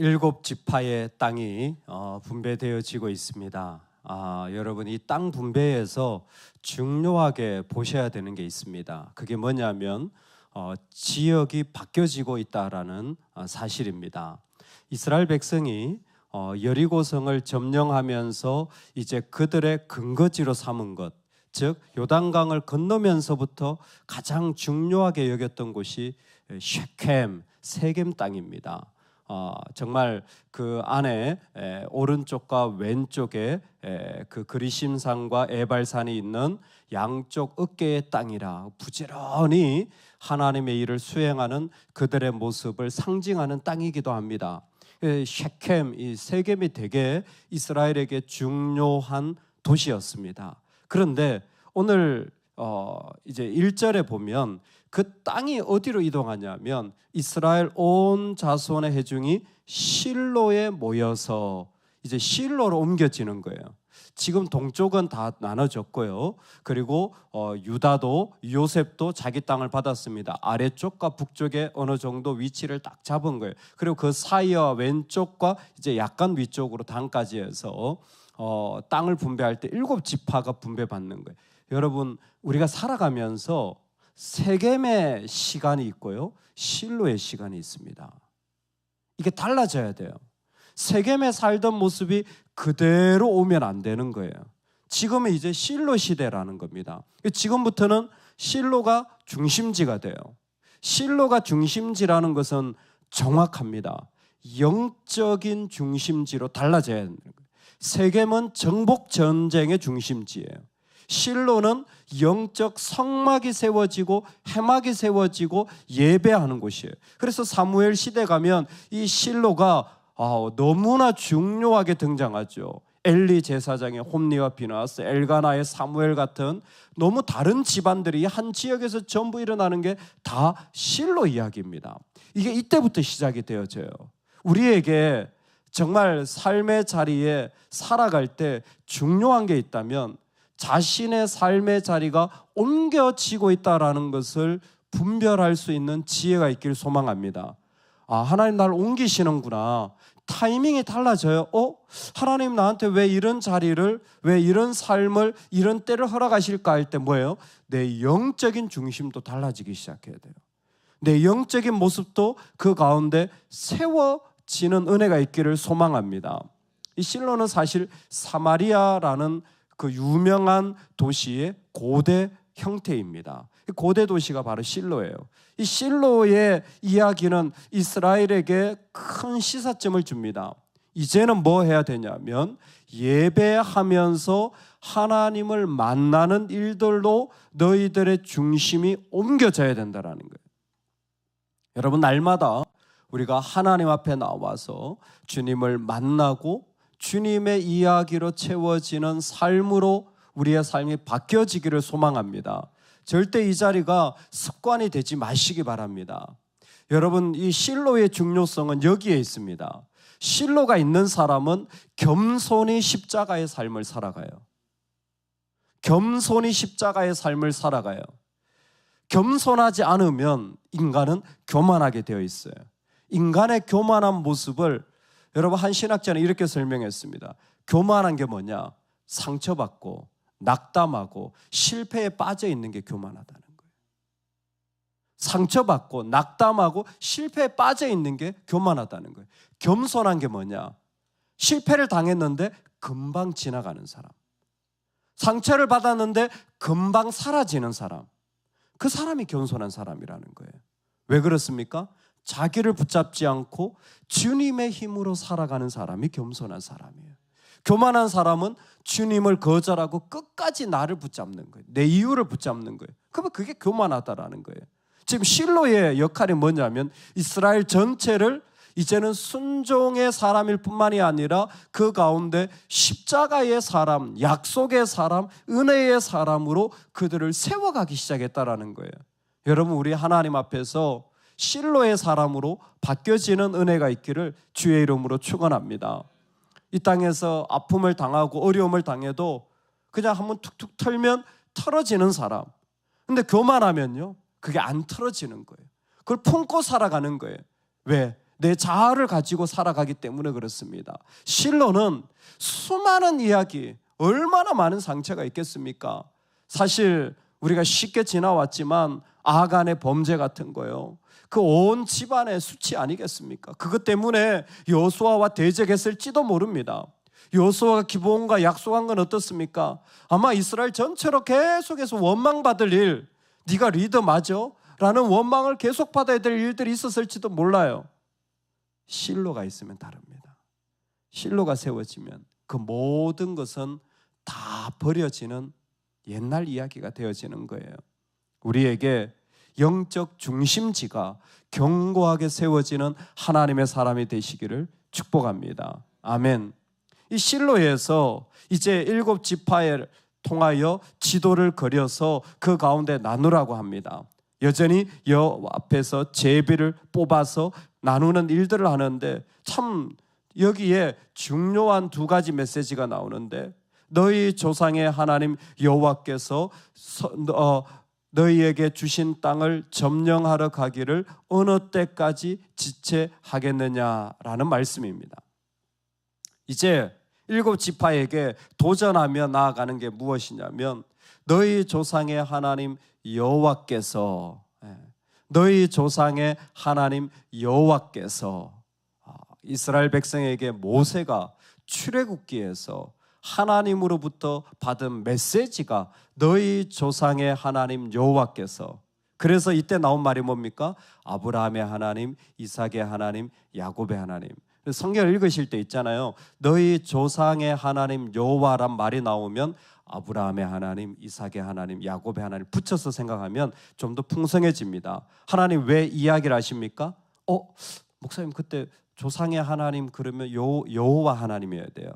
일곱 지파의 땅이 분배되어지고 있습니다. 여러분, 이 땅 분배에서 중요하게 보셔야 되는 게 있습니다. 그게 뭐냐면 지역이 바뀌어지고 있다라는 사실입니다. 이스라엘 백성이 여리고성을 점령하면서 이제 그들의 근거지로 삼은 것, 즉 요단강을 건너면서부터 가장 중요하게 여겼던 곳이 쉐켐, 세겜 땅입니다. 정말 그 안에 오른쪽과 왼쪽에 그 그리심산과 에발산이 있는 양쪽 어깨의 땅이라 부지런히 하나님의 일을 수행하는 그들의 모습을 상징하는 땅이기도 합니다. 쉐켐, 이 세겜이 되게 이스라엘에게 중요한 도시였습니다. 그런데 오늘 이제 1절에 보면 그 땅이 어디로 이동하냐면 이스라엘 온 자손의 회중이 실로에 모여서 이제 실로로 옮겨지는 거예요. 지금 동쪽은 다 나눠졌고요. 그리고 유다도 요셉도 자기 땅을 받았습니다. 아래쪽과 북쪽에 어느 정도 위치를 딱 잡은 거예요. 그리고 그 사이와 왼쪽과 이제 약간 위쪽으로 단까지 해서 땅을 분배할 때 7지파가 분배받는 거예요. 여러분, 우리가 살아가면서 세겜의 시간이 있고요, 실로의 시간이 있습니다. 이게 달라져야 돼요. 세겜에 살던 모습이 그대로 오면 안 되는 거예요. 지금은 이제 실로 시대라는 겁니다. 지금부터는 실로가 중심지가 돼요. 실로가 중심지라는 것은 정확합니다. 영적인 중심지로 달라져야 되는 거예요. 세겜은 정복 전쟁의 중심지예요. 실로는 영적 성막이 세워지고 해막이 세워지고 예배하는 곳이에요. 그래서 사무엘 시대 가면 이 실로가 너무나 중요하게 등장하죠. 엘리 제사장의 홈리와 비나스, 엘가나의 사무엘 같은 너무 다른 집안들이 한 지역에서 전부 일어나는 게 다 실로 이야기입니다. 이게 이때부터 시작이 되어져요. 우리에게 정말 삶의 자리에 살아갈 때 중요한 게 있다면 자신의 삶의 자리가 옮겨지고 있다는 것을 분별할 수 있는 지혜가 있기를 소망합니다. 하나님 나를 옮기시는구나. 타이밍이 달라져요. 하나님 나한테 왜 이런 자리를, 왜 이런 삶을, 이런 때를 허락하실까 할 때 뭐예요? 내 영적인 중심도 달라지기 시작해야 돼요. 내 영적인 모습도 그 가운데 세워지는 은혜가 있기를 소망합니다. 이 실로는 사실 사마리아라는 그 유명한 도시의 고대 형태입니다. 고대 도시가 바로 실로예요. 이 실로의 이야기는 이스라엘에게 큰 시사점을 줍니다. 이제는 뭐 해야 되냐면 예배하면서 하나님을 만나는 일들로 너희들의 중심이 옮겨져야 된다는 거예요. 여러분, 날마다 우리가 하나님 앞에 나와서 주님을 만나고 주님의 이야기로 채워지는 삶으로 우리의 삶이 바뀌어지기를 소망합니다. 절대 이 자리가 습관이 되지 마시기 바랍니다. 여러분, 이 실로의 중요성은 여기에 있습니다. 실로가 있는 사람은 겸손히 십자가의 삶을 살아가요. 겸손히 십자가의 삶을 살아가요. 겸손하지 않으면 인간은 교만하게 되어 있어요. 인간의 교만한 모습을 여러분, 한 신학자는 이렇게 설명했습니다. 교만한 게 뭐냐? 상처받고 낙담하고 실패에 빠져 있는 게 교만하다는 거예요. 상처받고 낙담하고 실패에 빠져 있는 게 교만하다는 거예요. 겸손한 게 뭐냐? 실패를 당했는데 금방 지나가는 사람, 상처를 받았는데 금방 사라지는 사람, 그 사람이 겸손한 사람이라는 거예요. 왜 그렇습니까? 자기를 붙잡지 않고 주님의 힘으로 살아가는 사람이 겸손한 사람이에요. 교만한 사람은 주님을 거절하고 끝까지 나를 붙잡는 거예요. 내 이유를 붙잡는 거예요. 그러면 그게 교만하다라는 거예요. 지금 실로의 역할이 뭐냐면 이스라엘 전체를 이제는 순종의 사람일 뿐만이 아니라 그 가운데 십자가의 사람, 약속의 사람, 은혜의 사람으로 그들을 세워가기 시작했다라는 거예요. 여러분, 우리 하나님 앞에서 실로의 사람으로 바뀌어지는 은혜가 있기를 주의 이름으로 축원합니다. 이 땅에서 아픔을 당하고 어려움을 당해도 그냥 한번 툭툭 털면 털어지는 사람. 근데 교만하면요, 그게 안 털어지는 거예요. 그걸 품고 살아가는 거예요. 왜? 내 자아를 가지고 살아가기 때문에 그렇습니다. 실로는 수많은 이야기, 얼마나 많은 상처가 있겠습니까? 사실 우리가 쉽게 지나왔지만 아간의 범죄 같은 거요, 그 온 집안의 수치 아니겠습니까? 그것 때문에 여호수아와 대적했을지도 모릅니다. 여호수아가 기브온과 약속한 건 어떻습니까? 아마 이스라엘 전체로 계속해서 원망받을 일, 네가 리더 맞아? 라는 원망을 계속 받아야 될 일들이 있었을지도 몰라요. 실로가 있으면 다릅니다. 실로가 세워지면 그 모든 것은 다 버려지는 옛날 이야기가 되어지는 거예요. 우리에게 영적 중심지가 견고하게 세워지는 하나님의 사람이 되시기를 축복합니다. 아멘. 이 실로에서 이제 7 지파에 통하여 지도를 그려서 그 가운데 나누라고 합니다. 여전히 여호와 앞에서 제비를 뽑아서 나누는 일들을 하는데, 참 여기에 중요한 2가지 메시지가 나오는데, 너희 조상의 하나님 여호와께서 너희에게 주신 땅을 점령하러 가기를 어느 때까지 지체하겠느냐라는 말씀입니다. 이제 7 지파에게 도전하며 나아가는 게 무엇이냐면, 너희 조상의 하나님 여호와께서, 너희 조상의 하나님 여호와께서, 이스라엘 백성에게 모세가 출애굽기에서 하나님으로부터 받은 메시지가 너희 조상의 하나님 여호와께서, 그래서 이때 나온 말이 뭡니까? 아브라함의 하나님, 이삭의 하나님, 야곱의 하나님. 성경을 읽으실 때 있잖아요, 너희 조상의 하나님 여호와란 말이 나오면 아브라함의 하나님, 이삭의 하나님, 야곱의 하나님 붙여서 생각하면 좀 더 풍성해집니다. 하나님 왜 이야기를 하십니까? 목사님 그때 조상의 하나님 그러면 여호와 하나님이어야 돼요.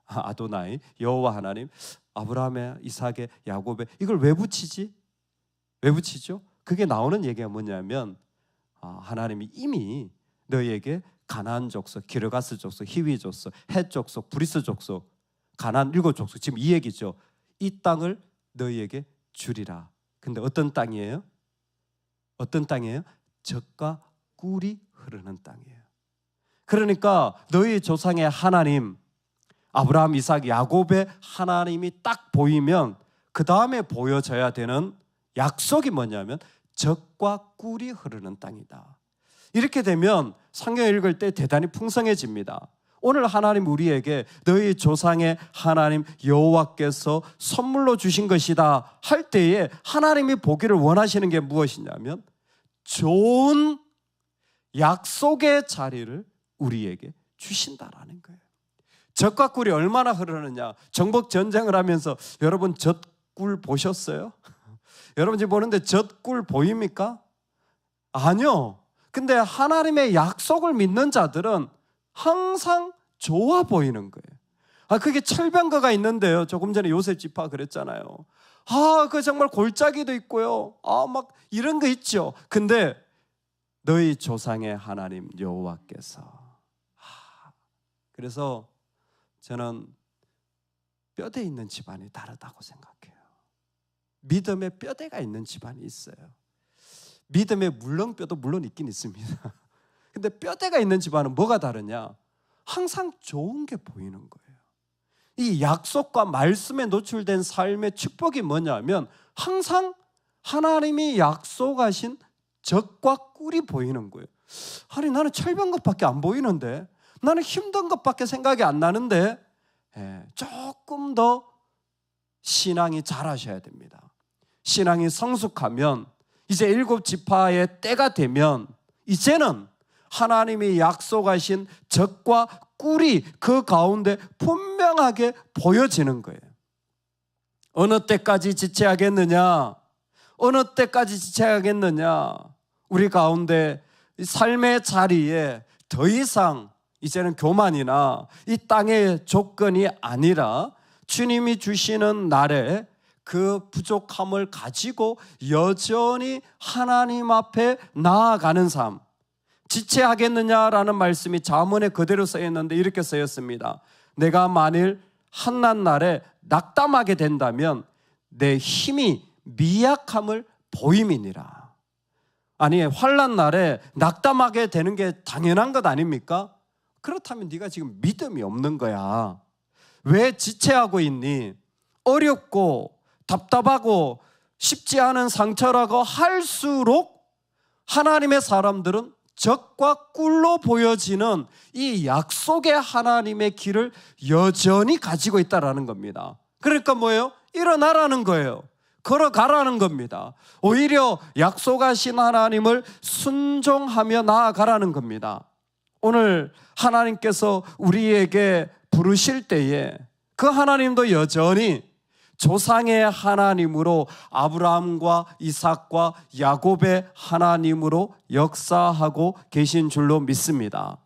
아도나이, 여호와 하나님, 아브라함의, 이삭의, 야곱의, 이걸 왜 붙이지? 왜 붙이죠? 그게 나오는 얘기가 뭐냐면, 하나님이 이미 너희에게 가나안 족속, 기르가스 족속, 히위 족속, 헷 족속, 브리스 족속, 가나안 7 족속, 지금 이 얘기죠. 이 땅을 너희에게 주리라. 근데 어떤 땅이에요? 어떤 땅이에요? 젖과 꿀이 흐르는 땅이에요. 그러니까 너희 조상의 하나님, 아브라함, 이삭, 야곱의 하나님이 딱 보이면 그 다음에 보여져야 되는 약속이 뭐냐면 젖과 꿀이 흐르는 땅이다. 이렇게 되면 성경 읽을 때 대단히 풍성해집니다. 오늘 하나님 우리에게 너희 조상의 하나님 여호와께서 선물로 주신 것이다 할 때에 하나님이 보기를 원하시는 게 무엇이냐면 좋은 약속의 자리를 우리에게 주신다라는 거예요. 젖과 꿀이 얼마나 흐르느냐. 정복 전쟁을 하면서 여러분 젖꿀 보셨어요? 여러분 지금 보는데 젖꿀 보입니까? 아니요. 근데 하나님의 약속을 믿는 자들은 항상 좋아 보이는 거예요. 그게 철병거가 있는데요. 조금 전에 요셉 지파 그랬잖아요. 그 정말 골짜기도 있고요. 막 이런 거 있죠. 근데 너희 조상의 하나님 여호와께서, 그래서 저는 뼈대 있는 집안이 다르다고 생각해요. 믿음의 뼈대가 있는 집안이 있어요. 믿음의 물렁뼈도 물론 있긴 있습니다. 근데 뼈대가 있는 집안은 뭐가 다르냐? 항상 좋은 게 보이는 거예요. 이 약속과 말씀에 노출된 삶의 축복이 뭐냐면 항상 하나님이 약속하신 젖과 꿀이 보이는 거예요. 아니 나는 철병 것밖에 안 보이는데, 나는 힘든 것밖에 생각이 안 나는데, 조금 더 신앙이 자라셔야 됩니다. 신앙이 성숙하면 이제 7 지파의 때가 되면 이제는 하나님이 약속하신 젖과 꿀이 그 가운데 분명하게 보여지는 거예요. 어느 때까지 지체하겠느냐? 어느 때까지 지체하겠느냐? 우리 가운데 삶의 자리에 더 이상 이제는 교만이나 이 땅의 조건이 아니라 주님이 주시는 날에 그 부족함을 가지고 여전히 하나님 앞에 나아가는 삶. 지체하겠느냐라는 말씀이 잠언에 그대로 쓰였는데 이렇게 쓰였습니다. 내가 만일 한낱날에 낙담하게 된다면 내 힘이 미약함을 보임이니라. 아니 환난 날에 낙담하게 되는 게 당연한 것 아닙니까? 그렇다면 네가 지금 믿음이 없는 거야. 왜 지체하고 있니? 어렵고 답답하고 쉽지 않은 상처라고 할수록 하나님의 사람들은 적과 꿀로 보여지는 이 약속의 하나님의 길을 여전히 가지고 있다는 겁니다. 그러니까 뭐예요? 일어나라는 거예요. 걸어가라는 겁니다. 오히려 약속하신 하나님을 순종하며 나아가라는 겁니다. 오늘 하나님께서 우리에게 부르실 때에 그 하나님도 여전히 조상의 하나님으로 아브라함과 이삭과 야곱의 하나님으로 역사하고 계신 줄로 믿습니다.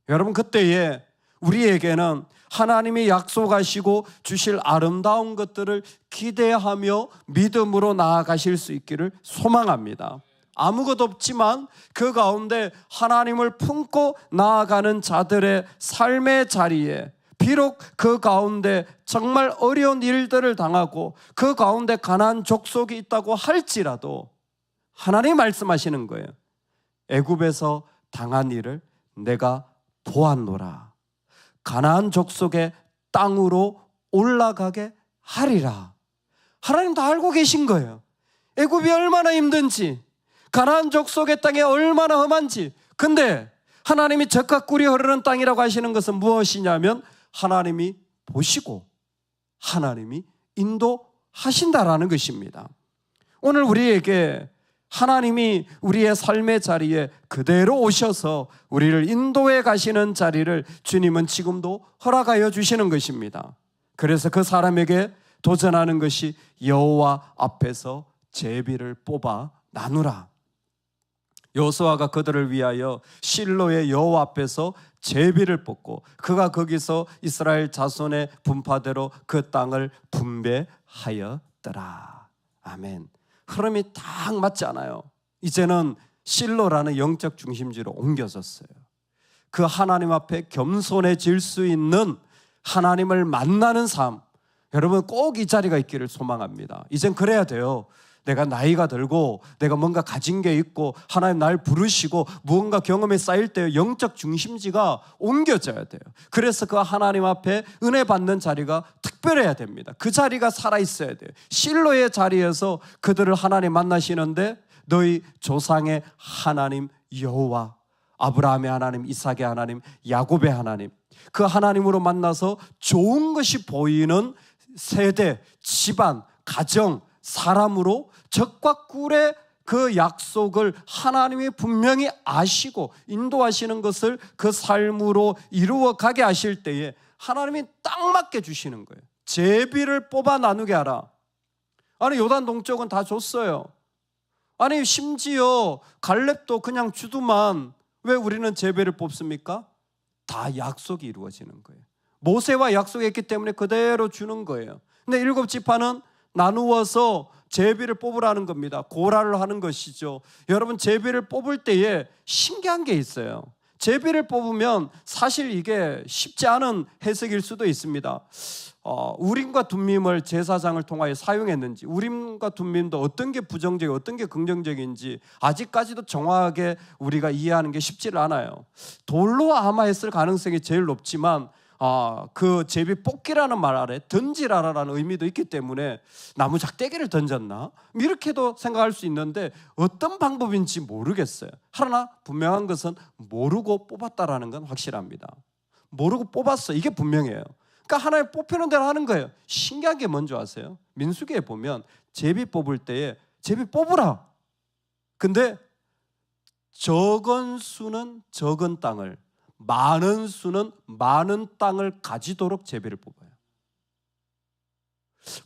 여러분, 그때에 우리에게는 하나님이 약속하시고 주실 아름다운 것들을 기대하며 믿음으로 나아가실 수 있기를 소망합니다. 아무것도 없지만 그 가운데 하나님을 품고 나아가는 자들의 삶의 자리에 비록 그 가운데 정말 어려운 일들을 당하고 그 가운데 가난한 족속이 있다고 할지라도 하나님 말씀하시는 거예요. 애굽에서 당한 일을 내가 보았노라. 가나안 족속의 땅으로 올라가게 하리라. 하나님 다 알고 계신 거예요. 애굽이 얼마나 힘든지, 가나안 족속의 땅이 얼마나 험한지. 근데 하나님이 젖과 꿀이 흐르는 땅이라고 하시는 것은 무엇이냐면 하나님이 보시고 하나님이 인도하신다라는 것입니다. 오늘 우리에게 하나님이 우리의 삶의 자리에 그대로 오셔서 우리를 인도해 가시는 자리를 주님은 지금도 허락하여 주시는 것입니다. 그래서 그 사람에게 도전하는 것이 여호와 앞에서 제비를 뽑아 나누라. 여호수아가 그들을 위하여 실로의 여호와 앞에서 제비를 뽑고 그가 거기서 이스라엘 자손의 분파대로 그 땅을 분배하였더라. 아멘. 흐름이 딱 맞지 않아요. 이제는 실로라는 영적 중심지로 옮겨졌어요. 그 하나님 앞에 겸손해질 수 있는 하나님을 만나는 삶, 여러분 꼭 이 자리가 있기를 소망합니다. 이젠 그래야 돼요. 내가 나이가 들고 내가 뭔가 가진 게 있고 하나님 날 부르시고 무언가 경험이 쌓일 때 영적 중심지가 옮겨져야 돼요. 그래서 그 하나님 앞에 은혜 받는 자리가 특별해야 됩니다. 그 자리가 살아있어야 돼요. 실로의 자리에서 그들을 하나님 만나시는데 너희 조상의 하나님 여호와, 아브라함의 하나님, 이삭의 하나님, 야곱의 하나님, 그 하나님으로 만나서 좋은 것이 보이는 세대, 집안, 가정, 사람으로 적과 꿀의 그 약속을 하나님이 분명히 아시고 인도하시는 것을 그 삶으로 이루어가게 하실 때에 하나님이 딱 맞게 주시는 거예요. 제비를 뽑아 나누게 하라. 아니 요단 동쪽은 다 줬어요. 아니 심지어 갈렙도 그냥 주더만 왜 우리는 제비를 뽑습니까? 다 약속이 이루어지는 거예요. 모세와 약속했기 때문에 그대로 주는 거예요. 근데 7지파는 나누어서 제비를 뽑으라는 겁니다. 고라를 하는 것이죠. 여러분 제비를 뽑을 때에 신기한 게 있어요. 제비를 뽑으면 사실 이게 쉽지 않은 해석일 수도 있습니다. 우림과 둠밈을 제사장을 통하여 사용했는지, 우림과 둠밈도 어떤 게 부정적이고 어떤 게 긍정적인지 아직까지도 정확하게 우리가 이해하는 게 쉽지를 않아요. 돌로 아마 했을 가능성이 제일 높지만 그 제비 뽑기라는 말 아래 던지라라는 의미도 있기 때문에 나무 작대기를 던졌나? 이렇게도 생각할 수 있는데 어떤 방법인지 모르겠어요. 그러나 분명한 것은 모르고 뽑았다라는 건 확실합니다. 모르고 뽑았어. 이게 분명해요. 그러니까 하나님 뽑히는 대로 하는 거예요. 신기한 게 뭔지 아세요? 민수기에 보면 제비 뽑을 때에 제비 뽑으라. 근데 적은 수는 적은 땅을, 많은 수는 많은 땅을 가지도록 제비를 뽑아요.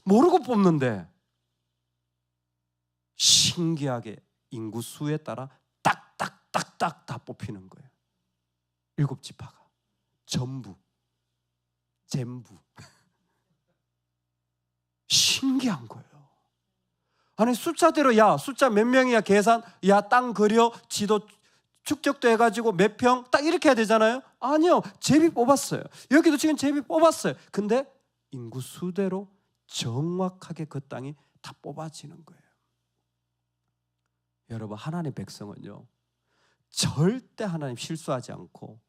모르고 뽑는데 신기하게 인구수에 따라 딱딱딱딱 다 뽑히는 거예요. 7지파가 전부 신기한 거예요. 아니 숫자대로 야 숫자 몇 명이야 계산, 야 땅 그려 지도 축적도 해가지고 몇 평 딱 이렇게 해야 되잖아요. 아니요, 제비 뽑았어요. 여기도 지금 제비 뽑았어요. 근데 인구 수대로 정확하게 그 땅이 다 뽑아지는 거예요. 여러분, 하나님 백성은요, 절대 하나님 실수하지 않고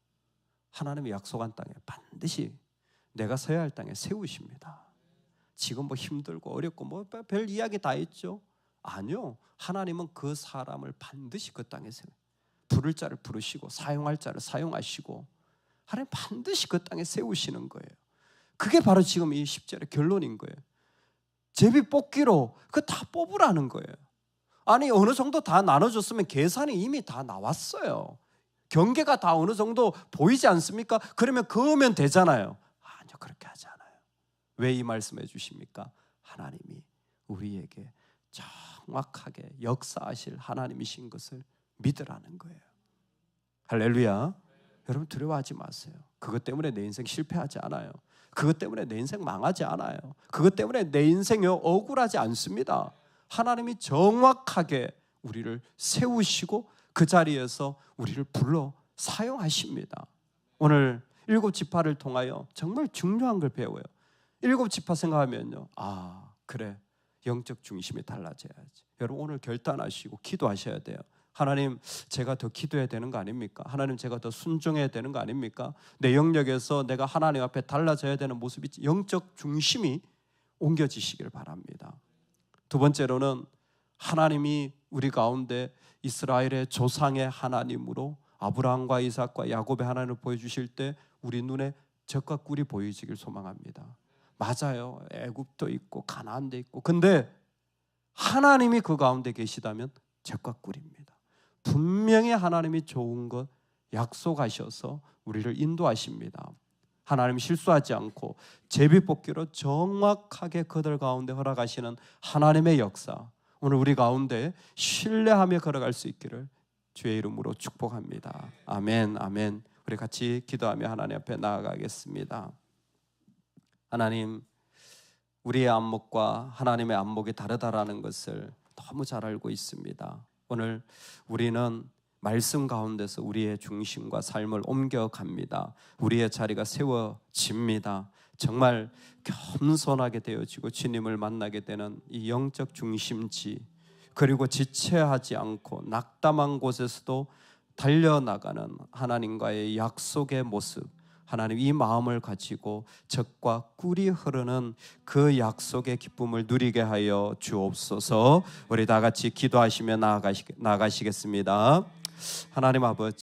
하나님의 약속한 땅에 반드시 내가 서야 할 땅에 세우십니다. 지금 뭐 힘들고 어렵고 뭐 별 이야기 다 있죠. 아니요, 하나님은 그 사람을 반드시 그 땅에 세워, 부를 자를 부르시고 사용할 자를 사용하시고 하나님 반드시 그 땅에 세우시는 거예요. 그게 바로 지금 이 10절의 결론인 거예요. 제비 뽑기로 그 다 뽑으라는 거예요. 아니, 어느 정도 다 나눠줬으면 계산이 이미 다 나왔어요. 경계가 다 어느 정도 보이지 않습니까? 그러면 그으면 되잖아요. 아니요, 그렇게 하지 않아요. 왜 이 말씀해 주십니까? 하나님이 우리에게 정확하게 역사하실 하나님이신 것을 믿으라는 거예요. 할렐루야. 여러분, 두려워하지 마세요. 그것 때문에 내 인생 실패하지 않아요. 그것 때문에 내 인생 망하지 않아요. 그것 때문에 내 인생이 억울하지 않습니다. 하나님이 정확하게 우리를 세우시고 그 자리에서 우리를 불러 사용하십니다. 오늘 7지파를 통하여 정말 중요한 걸 배워요. 7지파 생각하면요, 아, 그래, 영적 중심이 달라져야지. 여러분, 오늘 결단하시고 기도하셔야 돼요. 하나님, 제가 더 기도해야 되는 거 아닙니까? 하나님, 제가 더 순종해야 되는 거 아닙니까? 내 영역에서 내가 하나님 앞에 달라져야 되는 모습이, 영적 중심이 옮겨지시길 바랍니다. 두 번째로는 하나님이 우리 가운데 이스라엘의 조상의 하나님으로 아브라함과 이삭과 야곱의 하나님을 보여주실 때 우리 눈에 적과 꿀이 보이시길 소망합니다. 맞아요, 애굽도 있고 가나안도 있고, 근데 하나님이 그 가운데 계시다면 적과 꿀입니다. 분명히 하나님이 좋은 것 약속하셔서 우리를 인도하십니다. 하나님 실수하지 않고 제비뽑기로 정확하게 그들 가운데 허락하시는 하나님의 역사, 오늘 우리 가운데 신뢰하며 걸어갈 수 있기를 주의 이름으로 축복합니다. 아멘, 아멘. 우리 같이 기도하며 하나님 앞에 나아가겠습니다. 하나님, 우리의 안목과 하나님의 안목이 다르다라는 것을 너무 잘 알고 있습니다. 오늘 우리는 말씀 가운데서 우리의 중심과 삶을 옮겨갑니다. 우리의 자리가 세워집니다. 정말 겸손하게 되어지고 주님을 만나게 되는 이 영적 중심지, 그리고 지체하지 않고 낙담한 곳에서도 달려나가는 하나님과의 약속의 모습, 하나님 이 마음을 가지고 적과 꿀이 흐르는 그 약속의 기쁨을 누리게 하여 주옵소서. 우리 다 같이 기도하시며 나아가시겠습니다. 하나님 아버지,